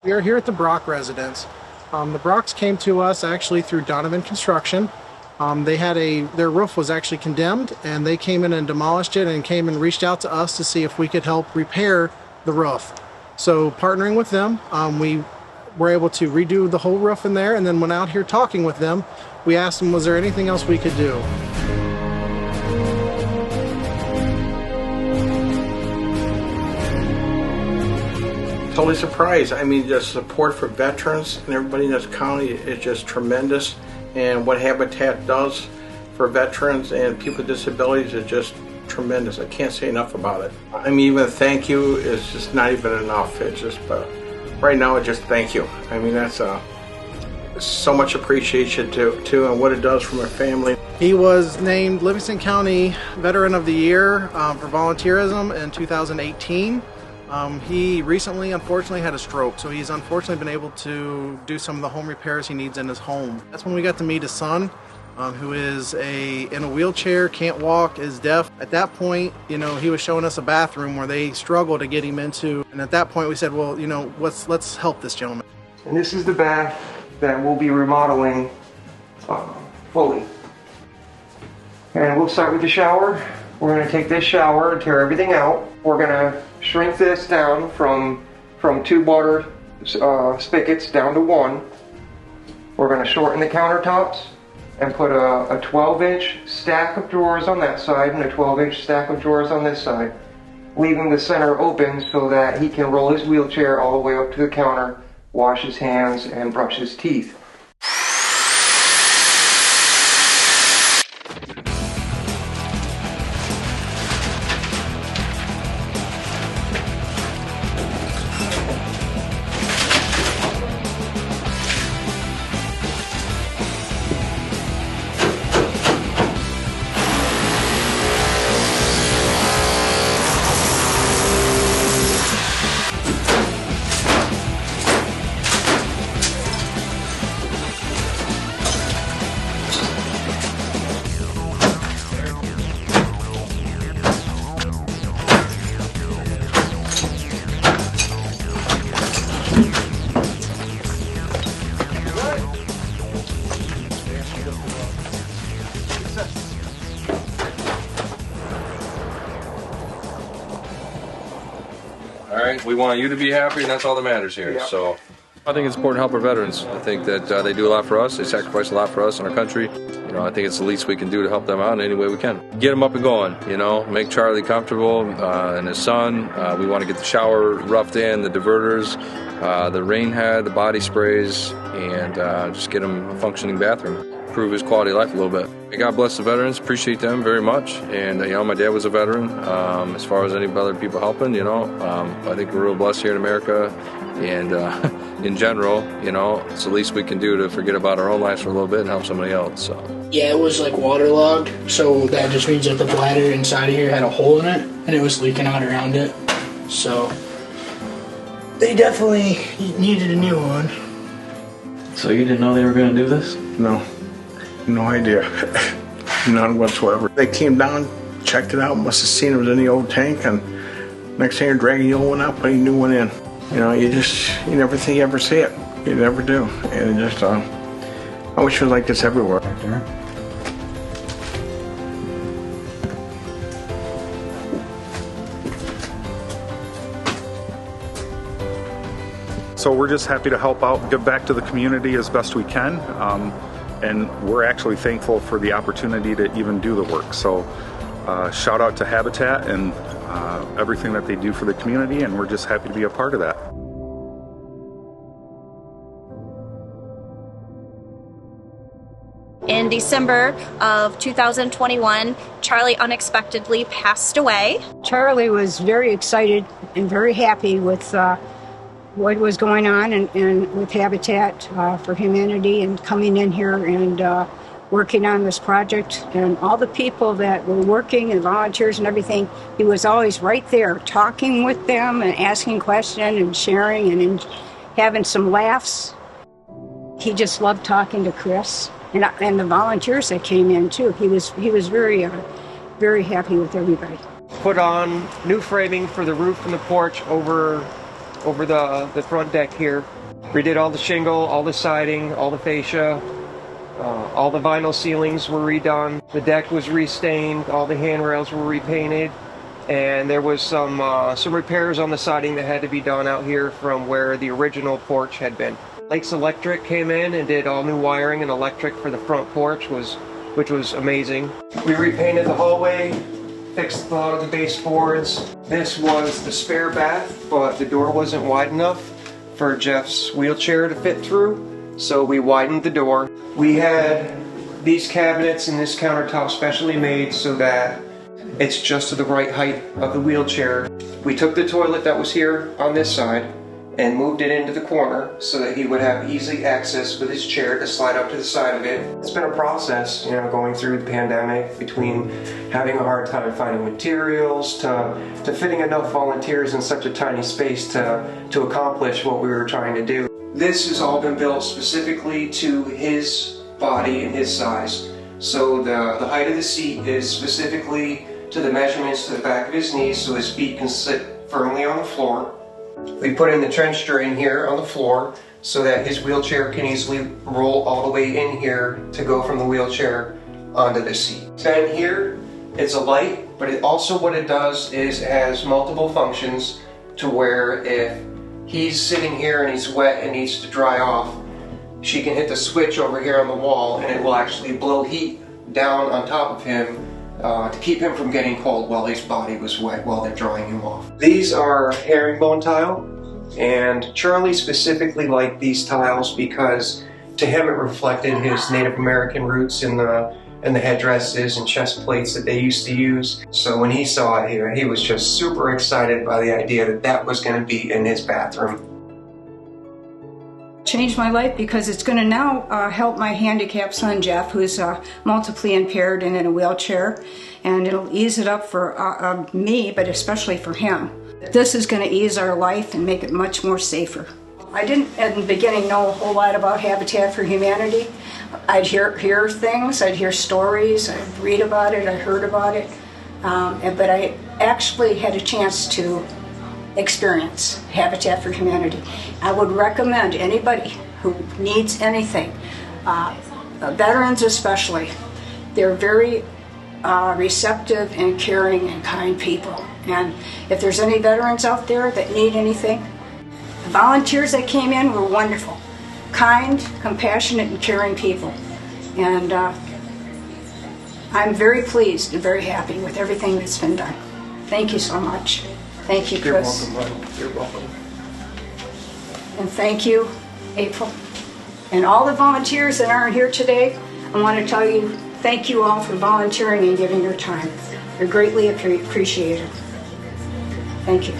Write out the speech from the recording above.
We are here at the Brock residence. The Brocks came to us actually through Donovan Construction. Their roof was actually condemned, and they came in and demolished it and came and reached out to us to see if we could help repair the roof. So partnering with them, we were able to redo the whole roof in there, and then went out here talking with them. We asked them, was there anything else we could do? Totally surprised. I mean, the support for veterans and everybody in this county is just tremendous. And what Habitat does for veterans and people with disabilities is just tremendous. I can't say enough about it. I mean, even thank you is just not even enough. It's just, right now, it's just thank you. I mean, that's so much appreciation too, and what it does for my family. He was named Livingston County Veteran of the Year for volunteerism in 2018. He recently, unfortunately, had a stroke, so he's unfortunately been able to do some of the home repairs he needs in his home. That's when we got to meet his son, who is in a wheelchair, can't walk, is deaf. At that point, you know, he was showing us a bathroom where they struggled to get him into, and at that point we said, well, you know, let's help this gentleman. And this is the bath that we'll be remodeling fully. And we'll start with the shower. We're going to take this shower and tear everything out. We're going to shrink this down from 2 water spigots down to 1. We're going to shorten the countertops and put a 12-inch stack of drawers on that side and a 12-inch stack of drawers on this side, leaving the center open so that he can roll his wheelchair all the way up to the counter, wash his hands, and brush his teeth. All right, we want you to be happy, and that's all that matters here. Yep. So I think it's important to help our veterans. I think that they do a lot for us. They sacrifice a lot for us and our country. You know, I think it's the least we can do to help them out in any way we can. Get them up and going, you know, make Charlie comfortable and his son. We want to get the shower roughed in, the diverters, the rain head, the body sprays, and just get him a functioning bathroom. Improve his quality of life a little bit. God bless the veterans, appreciate them very much. And, you know, my dad was a veteran. As far as any other people helping, you know, I think we're real blessed here in America. And in general, you know, it's the least we can do to forget about our own lives for a little bit and help somebody else. So. Yeah, it was like waterlogged, so that just means that the bladder inside of here had a hole in it, and it was leaking out around it. So they definitely needed a new one. So you didn't know they were going to do this? No, no idea. None whatsoever. They came down, checked it out, must have seen it was in the old tank, and next thing you're dragging the old one out, putting a new one in. You know, you never think you ever see it. You never do. And it just, I wish it was like this everywhere. So we're just happy to help out, give back to the community as best we can, and we're actually thankful for the opportunity to even do the work. So shout out to Habitat and everything that they do for the community, and we're just happy to be a part of that. In December of 2021, Charlie unexpectedly passed away. Charlie was very excited and very happy with what was going on and with Habitat for Humanity and coming in here and working on this project. And all the people that were working and volunteers and everything, he was always right there talking with them and asking questions and sharing and having some laughs. He just loved talking to Chris. And the volunteers that came in too. He was very happy with everybody. Put on new framing for the roof and the porch over over the front deck here. Redid all the shingle, all the siding, all the fascia, all the vinyl ceilings were redone. The deck was restained, all the handrails were repainted, and there was some repairs on the siding that had to be done out here from where the original porch had been. Lakes Electric came in and did all new wiring and electric for the front porch, which was amazing. We repainted the hallway, fixed a lot of the baseboards. This was the spare bath, but the door wasn't wide enough for Jeff's wheelchair to fit through, so we widened the door. We had these cabinets and this countertop specially made so that it's just to the right height of the wheelchair. We took the toilet that was here on this side and moved it into the corner so that he would have easy access with his chair to slide up to the side of it. It's been a process, you know, going through the pandemic, between having a hard time finding materials to fitting enough volunteers in such a tiny space to accomplish what we were trying to do. This has all been built specifically to his body and his size. So the height of the seat is specifically to the measurements to the back of his knees so his feet can sit firmly on the floor. We put in the trench drain here on the floor so that his wheelchair can easily roll all the way in here to go from the wheelchair onto the seat. Then here, it's a light, but it also what it does is it has multiple functions to where if he's sitting here and he's wet and needs to dry off, she can hit the switch over here on the wall and it will actually blow heat down on top of him to keep him from getting cold while his body was wet while they're drying him off. These are herringbone tile, and Charlie specifically liked these tiles because to him it reflected his Native American roots in the headdresses and chest plates that they used to use. So when he saw it here, he was just super excited by the idea that that was going to be in his bathroom. Changed my life because it's going to now help my handicapped son Jeff, who's multiply impaired and in a wheelchair, and it'll ease it up for me, but especially for him. This is going to ease our life and make it much more safer. I didn't at the beginning know a whole lot about Habitat for Humanity. I'd hear things, I'd hear stories, I'd read about it, I heard about it, but I actually had a chance to experience Habitat for Humanity. I would recommend anybody who needs anything, veterans especially, they're very receptive and caring and kind people. And if there's any veterans out there that need anything, the volunteers that came in were wonderful, kind, compassionate, and caring people. And I'm very pleased and very happy with everything that's been done. Thank you so much. Thank you, Chris. You're welcome, buddy. You're welcome. And thank you, April. And all the volunteers that aren't here today, I want to tell you, thank you all for volunteering and giving your time. You're greatly appreciated. Thank you.